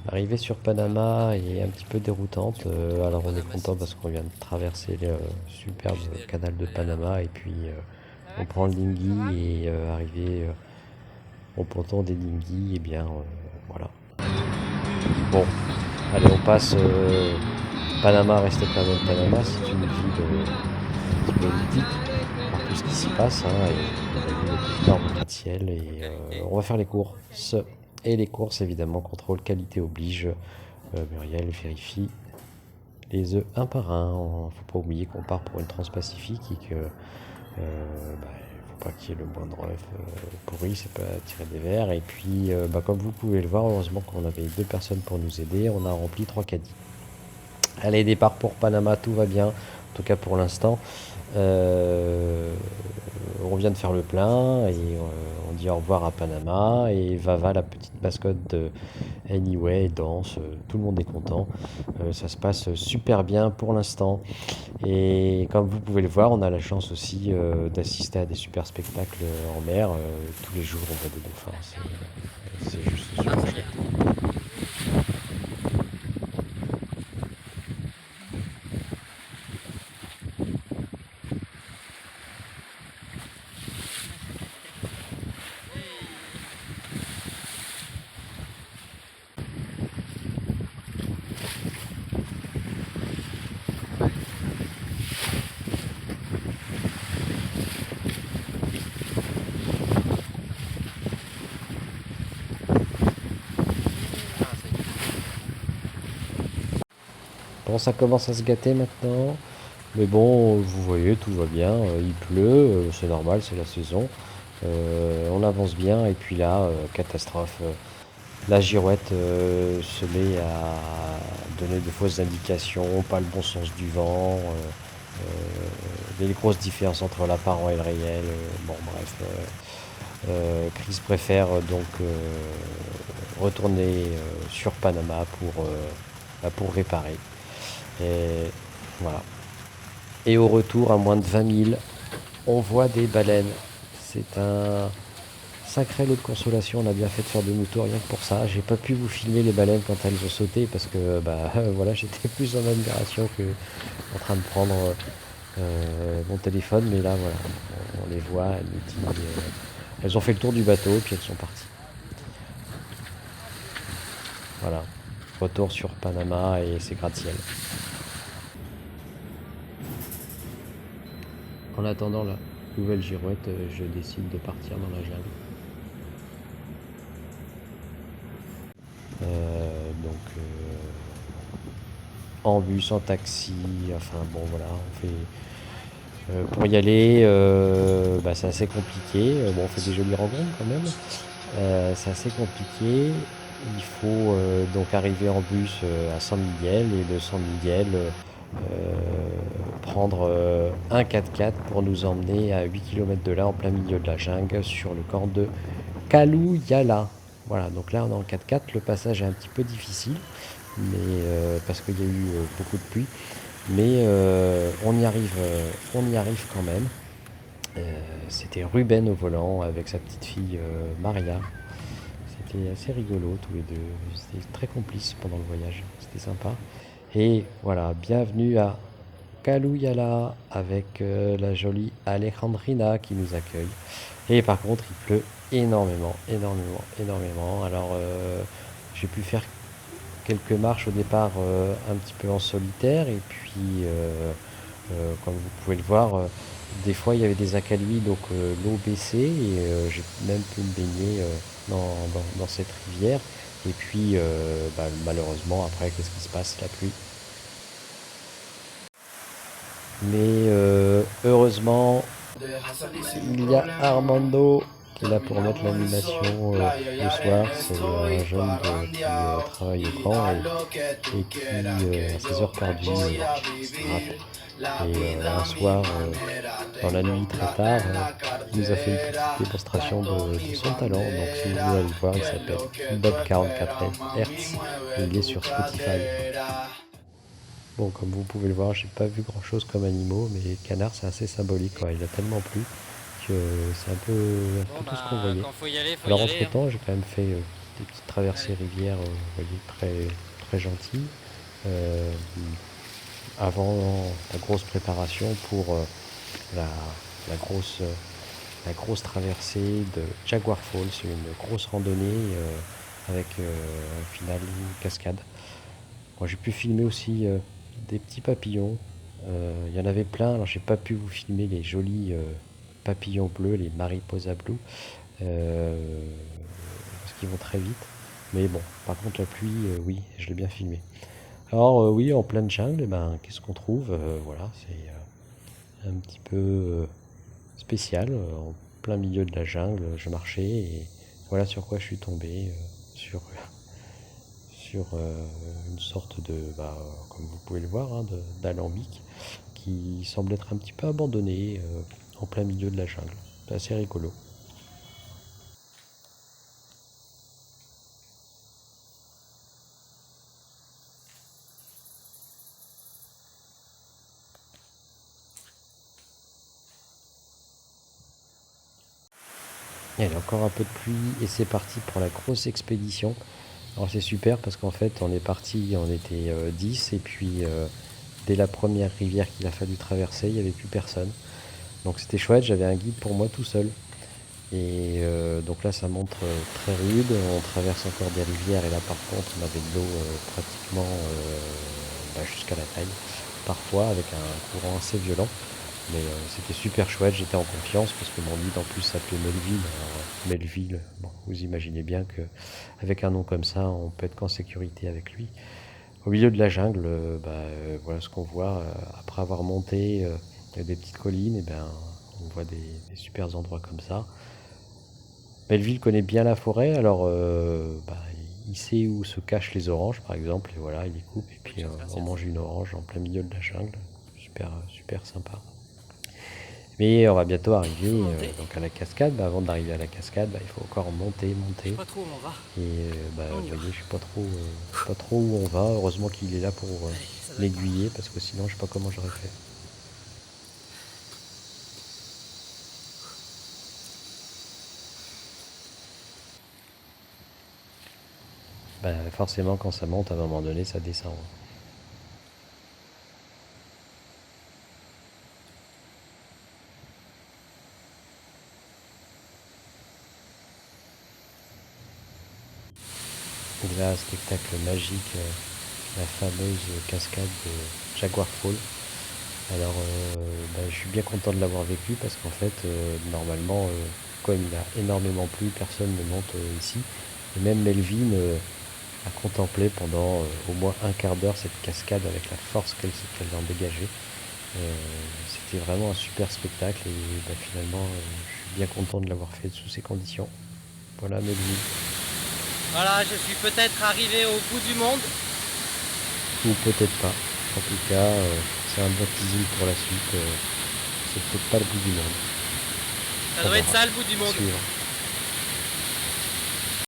L'arrivée sur Panama est un petit peu déroutante. Alors on est content parce qu'on vient de traverser le superbe canal de Panama et puis on prend le dinghy et arrivé au ponton des dinghy, et bien voilà. Bon, allez, on passe. Panama reste quand même Panama, c'est une ville un petit peu mythique par tout ce qui s'y passe, hein, et on a vu les énormes gratte-ciel et on va faire les courses. Et les courses, évidemment, contrôle qualité oblige. Muriel vérifie les œufs un par un. Faut pas oublier qu'on part pour une transpacifique et que faut pas qu'il y ait le moindre œuf pourri, c'est pas tirer des verres. Et puis, comme vous pouvez le voir, heureusement qu'on avait deux personnes pour nous aider. On a rempli 3 caddies. Allez, départ pour Panama, tout va bien, en tout cas pour l'instant. Euh, on vient de faire le plein et on dit au revoir à Panama. Et Vava, la petite mascotte de Anyway, danse, tout le monde est content. Ça se passe super bien pour l'instant. Et comme vous pouvez le voir, on a la chance aussi d'assister à des super spectacles en mer. Tous les jours, on voit des dauphins. C'est juste super chouette. Bon, ça commence à se gâter maintenant. Mais bon, vous voyez, tout va bien. Il pleut, c'est normal, c'est la saison. On avance bien. Et puis là, catastrophe. La girouette se met à donner de fausses indications, pas le bon sens du vent. Les grosses différences entre l'apparent et le réel. Bon, bref. Chris préfère donc retourner sur Panama pour réparer. Et voilà. Et au retour, à moins de 20 000, on voit des baleines. C'est un sacré lot de consolation. On a bien fait de faire demi-tour rien que pour ça. J'ai pas pu vous filmer les baleines quand elles ont sauté parce que voilà, j'étais plus en admiration que en train de prendre mon téléphone. Mais là, voilà, on les voit. Elles ont fait le tour du bateau puis elles sont parties. Voilà. Retour sur Panama et ses gratte-ciel. En attendant la nouvelle girouette, je décide de partir dans la jungle. En bus, en taxi, enfin bon voilà, on fait. Pour y aller, c'est assez compliqué. Bon, on fait des jolies rencontres quand même. C'est assez compliqué. Il faut donc arriver en bus à San Miguel et de San Miguel prendre un 4x4 pour nous emmener à 8 km de là, en plein milieu de la jungle, sur le camp de Kaluyala. Voilà, donc là on est en 4x4. Le passage est un petit peu difficile, mais parce qu'il y a eu beaucoup de pluie. Mais on y arrive quand même. C'était Ruben au volant avec sa petite fille Maria. C'était assez rigolo tous les deux. C'était très complices pendant le voyage. C'était sympa. Et voilà, bienvenue à Kaluyala avec la jolie Alejandrina qui nous accueille. Et par contre, il pleut énormément, énormément, énormément. Alors, j'ai pu faire quelques marches au départ un petit peu en solitaire et puis comme vous pouvez le voir des fois il y avait des accalmies donc l'eau baissait et j'ai même pu me baigner dans cette rivière et puis malheureusement après qu'est-ce qui se passe, la pluie, mais heureusement il y a Armando qui est là pour mettre l'animation le soir. C'est un jeune qui travaille au camp et qui, à ses heures perdues, se gratte. Et un soir, dans la nuit très tard, il nous a fait une petite démonstration de son talent. Donc si vous voulez aller le voir, il s'appelle Bob44 Hertz et il est sur Spotify. Bon, comme vous pouvez le voir, j'ai pas vu grand chose comme animaux, mais canard c'est assez symbolique, quoi. Il a tellement plu que c'est un peu Bon tout ce qu'on voyait. quand faut y aller, faut y Alors aller, entre hein. temps, j'ai quand même fait des petites traversées rivières, vous voyez, très, très gentilles. Euh, Avant la grosse préparation pour la, la grosse, la grosse traversée de Jaguar Falls, une grosse randonnée avec un final, une cascade. Moi j'ai pu filmer aussi des petits papillons. Il y en avait plein, alors j'ai pas pu vous filmer les jolis papillons bleus, les Mariposa Blue, euh, parce qu'ils vont très vite. Mais bon, par contre la pluie, oui, je l'ai bien filmé. Alors oui, en pleine jungle, eh ben, qu'est-ce qu'on trouve? Voilà, c'est un petit peu spécial. En plein milieu de la jungle, je marchais et voilà sur quoi je suis tombé. Sur une sorte de, bah, comme vous pouvez le voir, hein, d'alambic qui semble être un petit peu abandonné en plein milieu de la jungle. C'est assez rigolo. Il y a encore un peu de pluie et c'est parti pour la grosse expédition. Alors c'est super parce qu'en fait on est parti, on était 10 et puis dès la première rivière qu'il a fallu traverser, il n'y avait plus personne. Donc c'était chouette, j'avais un guide pour moi tout seul. Et donc là ça monte très rude, on traverse encore des rivières et là par contre on avait de l'eau pratiquement jusqu'à la taille, parfois avec un courant assez violent. Mais c'était super chouette, j'étais en confiance parce que mon guide en plus s'appelait Melville. Alors, Melville, bon, vous imaginez bien que avec un nom comme ça, on peut être qu'en sécurité avec lui. Au milieu de la jungle, voilà ce qu'on voit. Après avoir monté des petites collines, et ben, on voit des super endroits comme ça. Melville connaît bien la forêt, alors il sait où se cachent les oranges, par exemple, et voilà, il les coupe, et puis on mange une orange en plein milieu de la jungle. Super, super sympa. Mais on va bientôt arriver donc à la cascade. Bah, avant d'arriver à la cascade, il faut encore monter, monter. Et vous voyez, je sais pas trop où on va. Heureusement qu'il est là pour m'aiguiller parce que sinon je sais pas comment j'aurais fait. Bah, forcément quand ça monte à un moment donné ça descend. Et là, spectacle magique, la fameuse cascade de Jaguar Fall. Alors, je suis bien content de l'avoir vécu parce qu'en fait, normalement, comme il a énormément plu, personne ne monte ici. Et même Melvin a contemplé pendant au moins un quart d'heure cette cascade avec la force qu'elle en dégageait. C'était vraiment un super spectacle et finalement, je suis bien content de l'avoir fait sous ces conditions. Voilà Melvin. Voilà, je suis peut-être arrivé au bout du monde. Ou peut-être pas. En tout cas, c'est un bon teasing pour la suite. C'est peut-être pas le bout du monde. Ça On doit être verra. ça le bout du À monde. suivre.